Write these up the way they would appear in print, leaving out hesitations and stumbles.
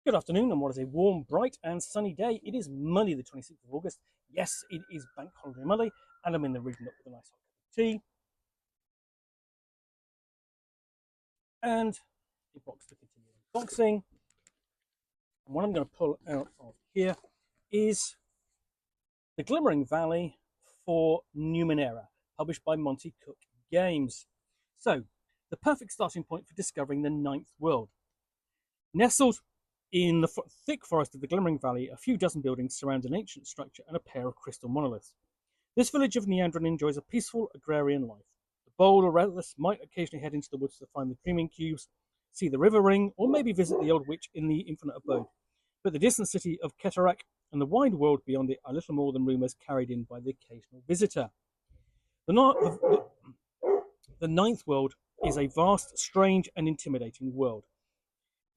Good afternoon, and what is a warm, bright, and sunny day? It is Monday, the 26th of August. Yes, it is Bank Holiday Monday, and I'm in the region with a nice hot cup of tea and a box to continue unboxing. And what I'm going to pull out of here is the Glimmering Valley for Numenera, published by Monte Cook Games. So, the perfect starting point for discovering the ninth world. Nestled in the thick forest of the Glimmering Valley, a few dozen buildings surround an ancient structure and a pair of crystal monoliths. This village of Neandrin enjoys a peaceful agrarian life. The bold or restless might occasionally head into the woods to find the dreaming cubes, see the river ring, or maybe visit the old witch in the infinite abode. But the distant city of Ketarak and the wide world beyond it are little more than rumours carried in by the occasional visitor. The ninth world is a vast, strange, and intimidating world.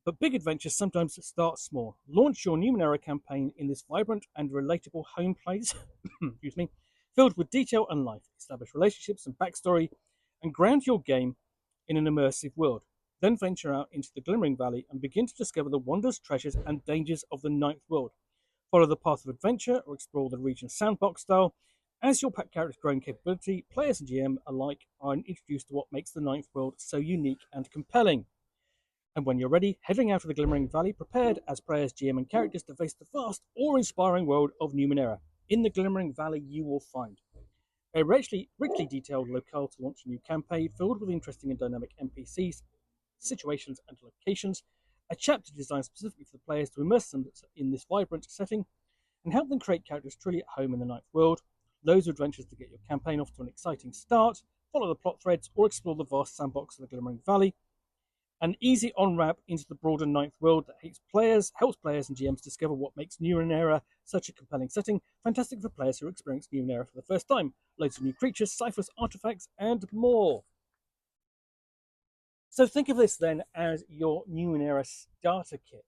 But big adventures sometimes start small. Launch your Numenera campaign in this vibrant and relatable home place, excuse me, filled with detail and life. Establish relationships and backstory, and ground your game in an immersive world. Then venture out into the Glimmering Valley and begin to discover the wonders, treasures, and dangers of the ninth world. Follow the path of adventure or explore the region's sandbox style. As your character's growing capability, players and GM alike are introduced to what makes the ninth world so unique and compelling. And when you're ready, heading out of the Glimmering Valley, prepared as players, GM, and characters to face the vast, awe-inspiring world of Numenera. In the Glimmering Valley, you will find a richly detailed locale to launch a new campaign filled with interesting and dynamic NPCs, situations, and locations, a chapter designed specifically for the players to immerse them in this vibrant setting and help them create characters truly at home in the ninth world, loads of adventures to get your campaign off to an exciting start, follow the plot threads, or explore the vast sandbox of the Glimmering Valley, an easy on-ramp into the broader ninth world that helps players and GMs discover what makes Numenera such a compelling setting. Fantastic for players who experience Numenera for the first time. Loads of new creatures, ciphers, artifacts, and more. So think of this then as your Numenera starter kit.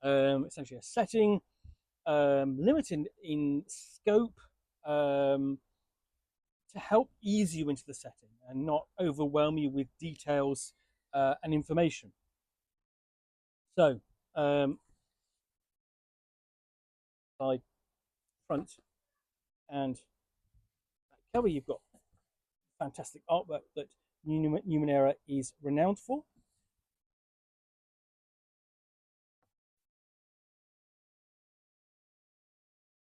Essentially a setting, limited in scope, to help ease you into the setting and not overwhelm you with details and information. So, side, front, and back cover, you've got fantastic artwork that Numenera is renowned for.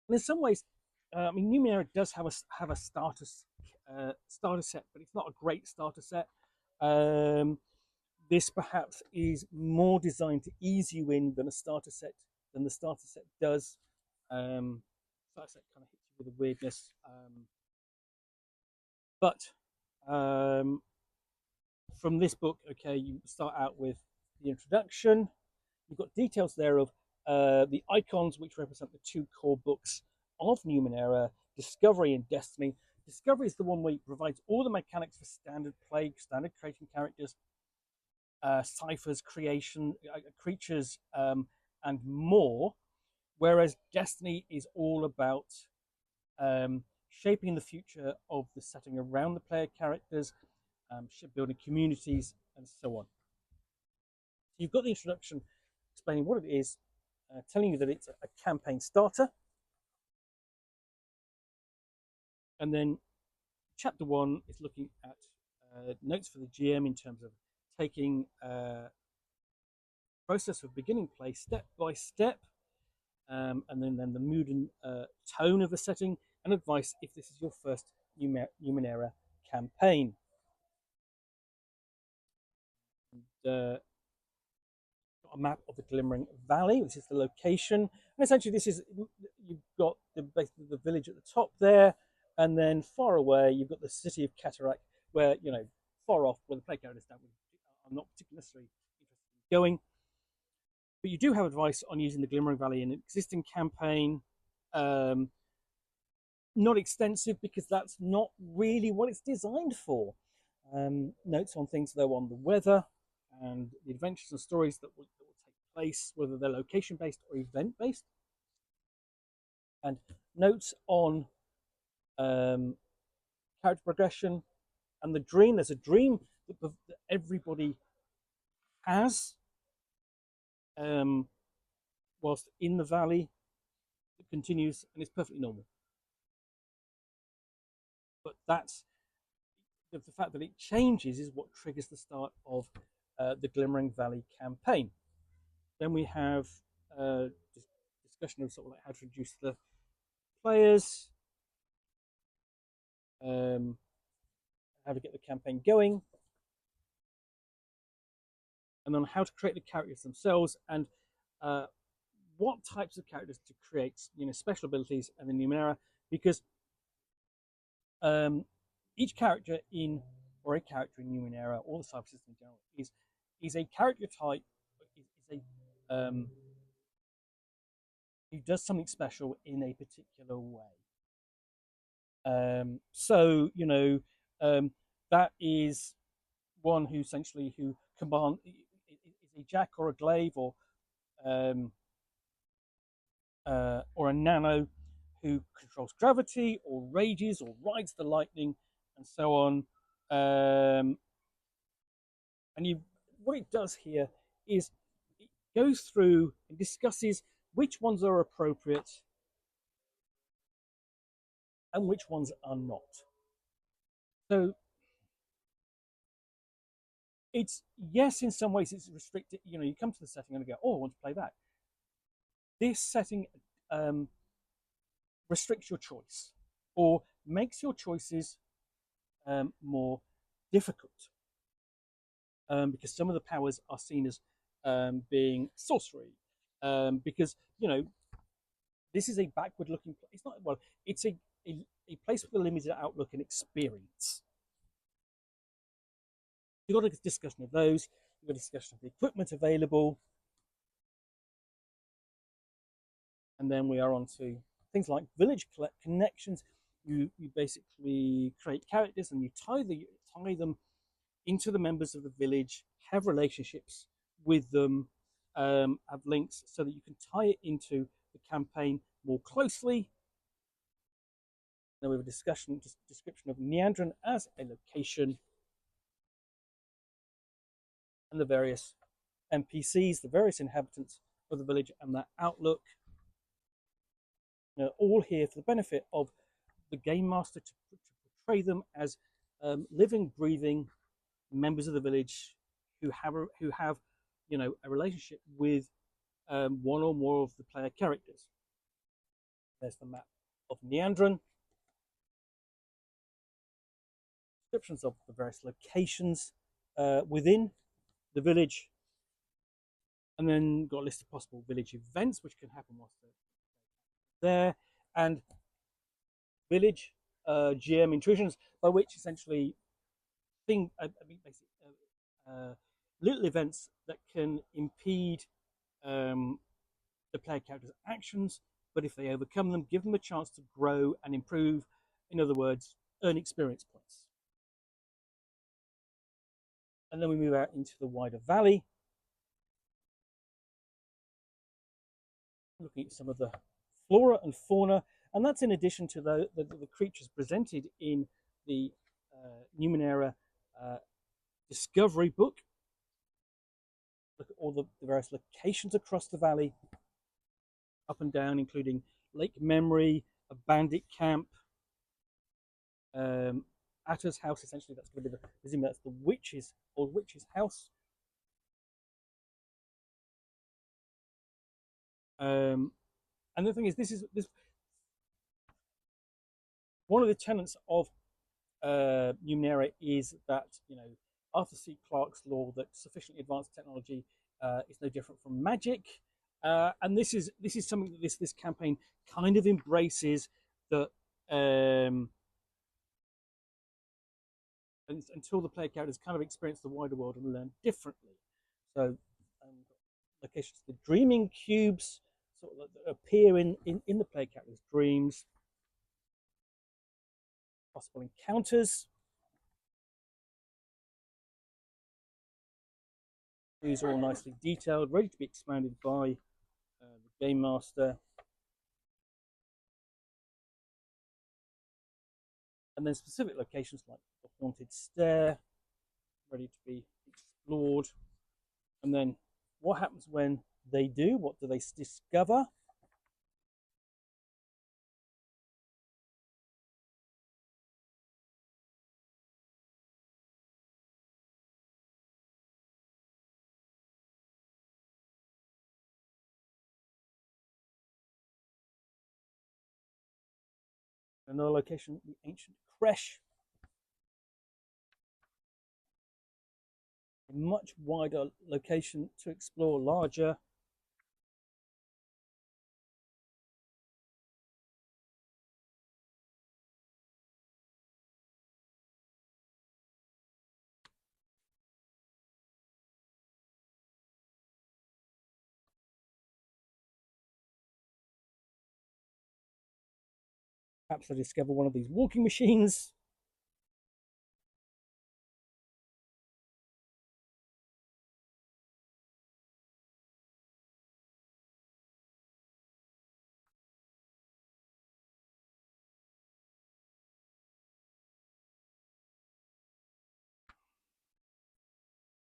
And in some ways, Numenera does have a starter set, but it's not a great starter set. This perhaps is more designed to ease you in than the starter set does. Starter set kind of hits you with a weirdness, but from this book, okay, you start out with the introduction. You've got details there of the icons, which represent the two core books of Numenera, Discovery and Destiny. Discovery is the one where it provides all the mechanics for standard play, standard creating characters, ciphers, creation, creatures, and more. Whereas Destiny is all about shaping the future of the setting around the player characters, building communities, and so on. So you've got the introduction explaining what it is, telling you that it's a campaign starter. And then chapter 1 is looking at notes for the GM in terms of taking process of beginning play step by step, and then the mood and tone of the setting, and advice if this is your first Numenera campaign. And, a map of the Glimmering Valley, which is the location. And essentially, this is you've got basically the village at the top there, and then far away you've got the city of Cataract, where far off where the play characters are not particularly necessarily interested in going. But you do have advice on using the Glimmering Valley in an existing campaign. Not extensive because that's not really what it's designed for. Notes on things though on the weather and the adventures and stories that will take place, whether they're location based or event based, and notes on character progression and the dream. There's a dream that everybody has, whilst in the valley. It continues and it's perfectly normal. But that's the fact that it changes is what triggers the start of the Glimmering Valley campaign. Then we have uh, discussion of sort of like how to reduce the players, um, how to get the campaign going, and then how to create the characters themselves and uh, what types of characters to create, special abilities and the Numenera, because um, each character in or a character in Numenera or the cyber system in general is a character type, is a who does something special in a particular way. So that is one who essentially who command is a jack or a glaive um, or a nano who controls gravity or rages or rides the lightning and so on. And what it does here is it goes through and discusses which ones are appropriate and which ones are not. So it's yes, in some ways it's restricted. You come to the setting and you go, oh, I want to play that. This setting um, restricts your choice or makes your choices more difficult because some of the powers are seen as being sorcery. Because this is a backward-looking. It's not well. It's a place with a limited outlook and experience. You've got a discussion of those. You've got a discussion of the equipment available, and then we are on to things like village connections. You basically create characters and you tie them into the members of the village, have relationships with them, have links so that you can tie it into the campaign more closely. Then we have a description of Neandrin as a location and the various NPCs, the various inhabitants of the village and their outlook. All here for the benefit of the game master to portray them as living, breathing members of the village who have a relationship with one or more of the player characters. There's the map of Neandrin. Descriptions of the various locations within the village, and then got a list of possible village events which can happen whilst they're there, and village GM intrusions, by which essentially little events that can impede the player character's actions, but if they overcome them, give them a chance to grow and improve. In other words, earn experience points. And then we move out into the wider valley, looking at some of the flora and fauna, and that's in addition to the creatures presented in the Numenera discovery book. Look at all the various locations across the valley, up and down, including Lake Memory, a bandit camp, Atta's house. Essentially, that's going to be that's the old witch's house. And the thing is, this one of the tenets of Numenera is that Arthur C. Clarke's law that sufficiently advanced technology is no different from magic, and this is something that this campaign kind of embraces, that until the player characters kind of experience the wider world and learn differently. So locations, the dreaming cubes sort of that appear in the player characters' dreams, possible encounters. These are all nicely detailed, ready to be expanded by the game master. And then specific locations like the Haunted Stair, ready to be explored. And then what happens when they do? What do they discover? Another location, the ancient creche, a much wider location to explore, larger. Perhaps I discover one of these walking machines.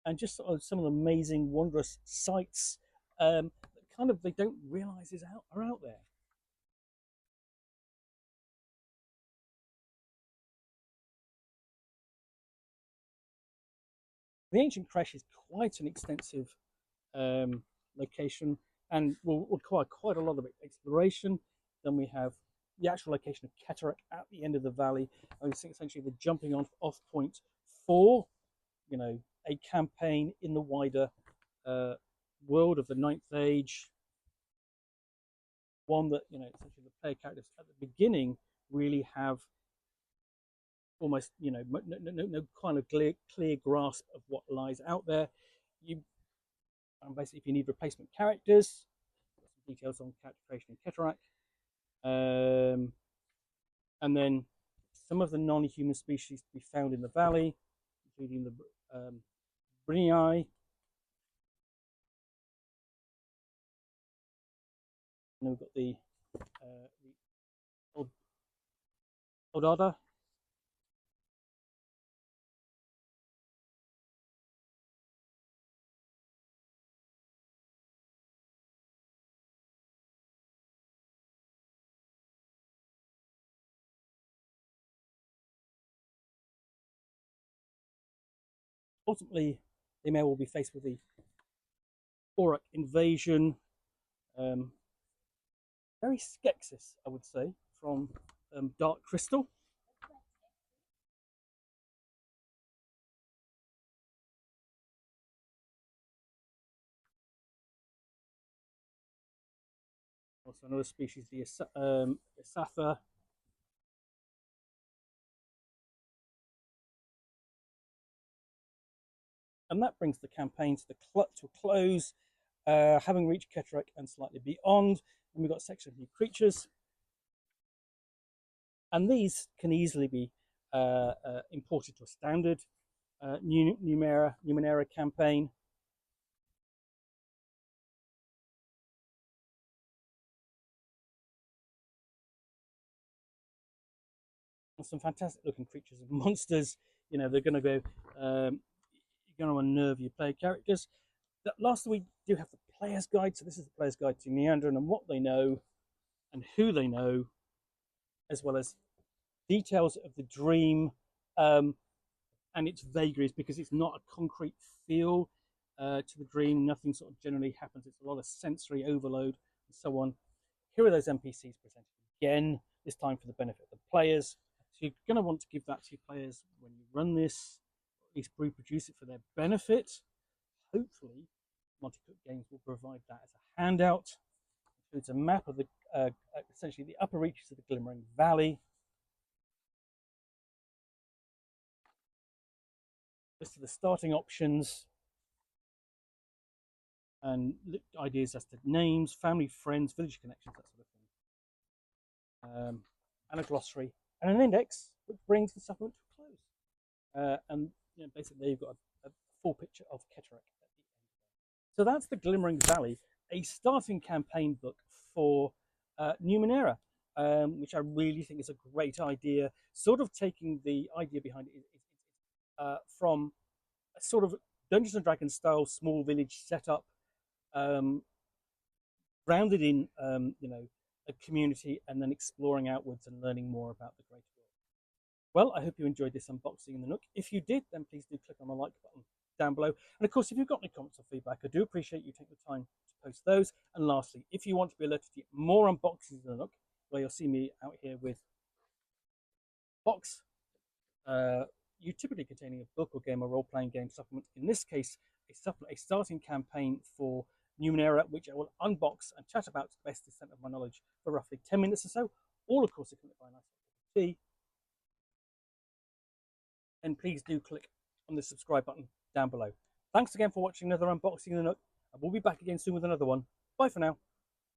And just sort of some of the amazing, wondrous sights that kind of they don't realize are out there. The ancient creche is quite an extensive um, location and will require quite a lot of exploration. Then we have the actual location of Cataract at the end of the valley. I think essentially the jumping off point for, a campaign in the wider uh, world of the Ninth Age. One that, essentially the player characters at the beginning really have almost, no kind of clear grasp of what lies out there. You basically, if you need replacement characters, some details on character creation and Cataract. And then some of the non-human species to be found in the valley, including the Brinii. And then we've got the Odada. Ultimately, they may well be faced with the Auroch invasion. Um, very Skeksis, I would say, from Dark Crystal. Also another species, the Isatha. And that brings the campaign to a close, having reached Cataract and slightly beyond. And we've got a section of new creatures. And these can easily be imported to a standard Numenera campaign. And some fantastic looking creatures and monsters. They're going to go, you're going to unnerve your player characters. Lastly, we do have the player's guide. So this is the player's guide to Meandrin and what they know and who they know, as well as details of the dream and its vagaries, because it's not a concrete feel to the dream. Nothing sort of generally happens. It's a lot of sensory overload and so on. Here are those NPCs presented again, this time for the benefit of the players. So you're going to want to give that to your players when you run this, or at least reproduce it for their benefit. Hopefully, Monte Cook Games will provide that as a handout. It includes a map of the essentially the upper reaches of the Glimmering Valley. List of the starting options and ideas as to names, family, friends, village connections, that sort of thing. And a glossary and an index, which brings the supplement to a close. And basically, there you've got a full picture of Cataract at the end. So that's the Glimmering Valley, a starting campaign book for Numenera, which I really think is a great idea. Sort of taking the idea behind it from a sort of Dungeons and Dragons style small village setup, grounded in a community, and then exploring outwards and learning more about the greater world. Well, I hope you enjoyed this unboxing in the Nook. If you did, then please do click on the like button down below. And of course, if you've got any comments or feedback, I do appreciate you taking the time to post those. And lastly, if you want to be alerted to more unboxings in the Nook, where you'll see me out here with box, you typically containing a book or game or role-playing game supplement. In this case, a starting campaign for Numenera, which I will unbox and chat about to the best extent of my knowledge for roughly 10 minutes or so. All, of course, accompanied by a nice cup of tea. And please do click on the subscribe button down below. Thanks again for watching another unboxing of the Nook, and we'll be back again soon with another one. Bye for now.